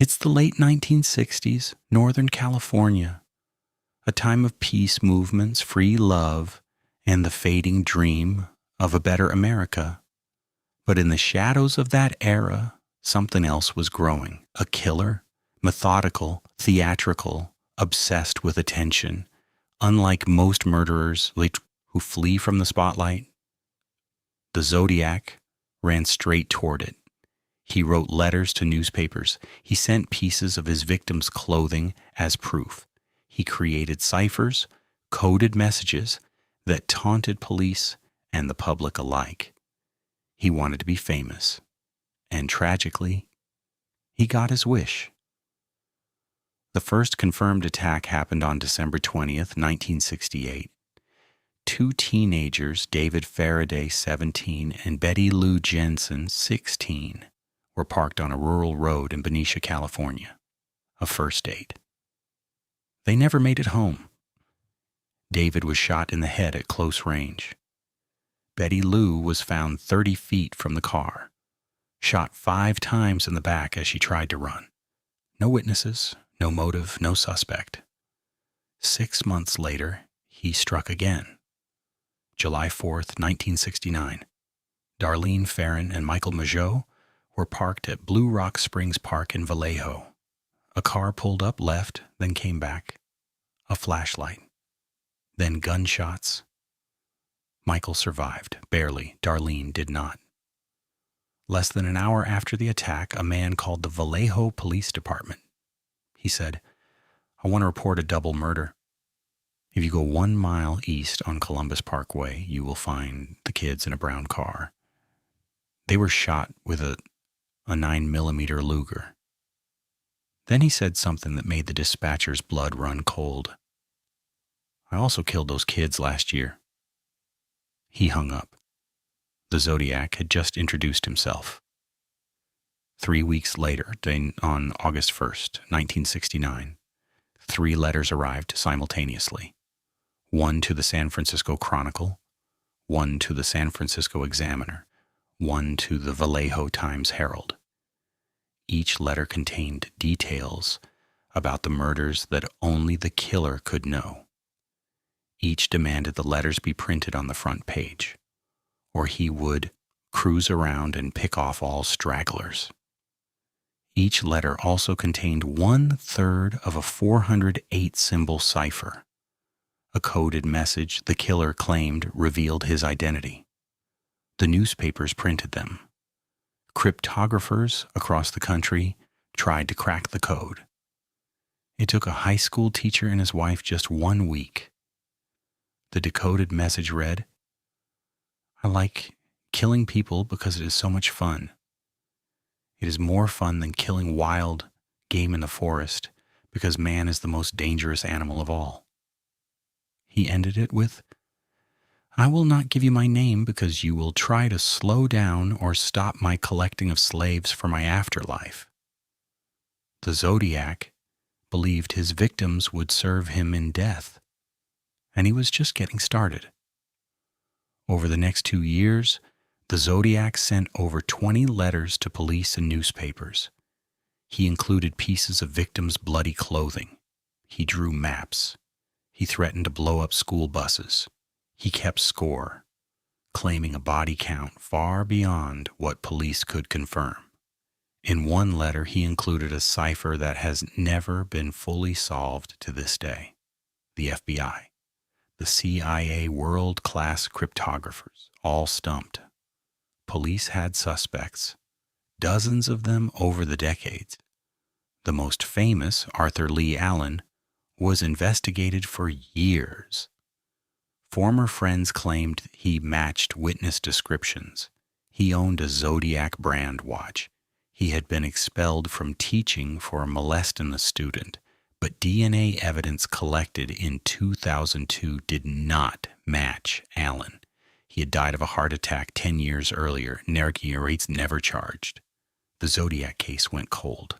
It's the late 1960s, Northern California, a time of peace movements, free love, and the fading dream of a better America. But in the shadows of that era, something else was growing. A killer, methodical, theatrical, obsessed with attention. Unlike most murderers who flee from the spotlight, the Zodiac ran straight toward it. He wrote letters to newspapers. He sent pieces of his victims' clothing as proof. He created ciphers, coded messages that taunted police and the public alike. He wanted to be famous, and tragically, he got his wish. The first confirmed attack happened on December 20th, 1968. Two teenagers, David Faraday, 17, and Betty Lou Jensen, 16, were parked on a rural road in Benicia, California. A first date. They never made it home. David was shot in the head at close range. Betty Lou was found 30 feet from the car, shot 5 times in the back as she tried to run. No witnesses, no motive, no suspect. 6 months later, he struck again. July 4th, 1969. Darlene Ferrin and Michael Mageau were parked at Blue Rock Springs Park in Vallejo. A car pulled up left, then came back. A flashlight. Then gunshots. Michael survived, barely. Darlene did not. Less than an hour after the attack, a man called the Vallejo Police Department. He said, "I want to report a double murder. If you go 1 mile east on Columbus Parkway, you will find the kids in a brown car. They were shot with a 9mm Luger." Then he said something that made the dispatcher's blood run cold. "I also killed those kids last year." He hung up. The Zodiac had just introduced himself. 3 weeks later, on August 1st, 1969, 3 letters arrived simultaneously. 1 to the San Francisco Chronicle, 1 to the San Francisco Examiner, 1 to the Vallejo Times-Herald. Each letter contained details about the murders that only the killer could know. Each demanded the letters be printed on the front page, or he would cruise around and pick off all stragglers. Each letter also contained 1/3 of a 408-symbol cipher, a coded message the killer claimed revealed his identity. The newspapers printed them. Cryptographers across the country tried to crack the code. It took a high school teacher and his wife just 1 week. The decoded message read, "I like killing people because it is so much fun. It is more fun than killing wild game in the forest because man is the most dangerous animal of all." He ended it with, "I will not give you my name because you will try to slow down or stop my collecting of slaves for my afterlife." The Zodiac believed his victims would serve him in death, and he was just getting started. Over the next 2 years, the Zodiac sent over 20 letters to police and newspapers. He included pieces of victims' bloody clothing. He drew maps. He threatened to blow up school buses. He kept score, claiming a body count far beyond what police could confirm. In one letter, he included a cipher that has never been fully solved to this day. The FBI, the CIA world-class cryptographers, all stumped. Police had suspects, dozens of them over the decades. The most famous, Arthur Lee Allen, was investigated for years. Former friends claimed he matched witness descriptions. He owned a Zodiac brand watch. He had been expelled from teaching for molesting a student, but DNA evidence collected in 2002 did not match Allen. He had died of a heart attack 10 years earlier. Rates never charged. The Zodiac case went cold.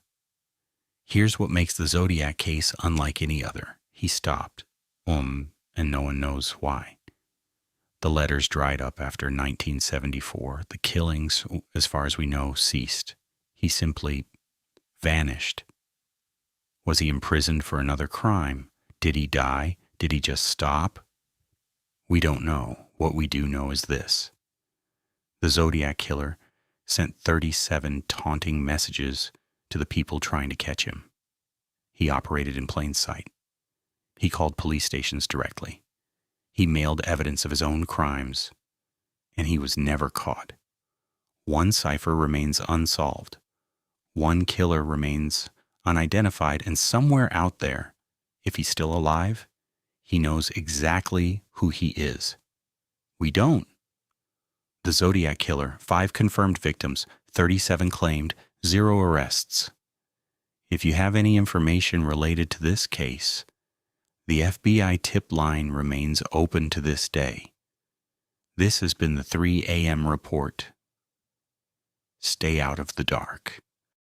Here's what makes the Zodiac case unlike any other. He stopped, and no one knows why. The letters dried up after 1974. The killings, as far as we know, ceased. He simply vanished Was he imprisoned for another crime? Did he die? Did he just stop? We don't know. What we do know is this. The Zodiac Killer sent 37 taunting messages to the people trying to catch him. He operated in plain sight. He called police stations directly. He mailed evidence of his own crimes, and he was never caught. One cipher remains unsolved. One killer remains unidentified, and somewhere out there, if he's still alive, he knows exactly who he is. We don't. The Zodiac Killer, 5 confirmed victims, 37 claimed, 0 arrests. If you have any information related to this case, the FBI tip line remains open to this day. This has been the 3 a.m. report. Stay out of the dark.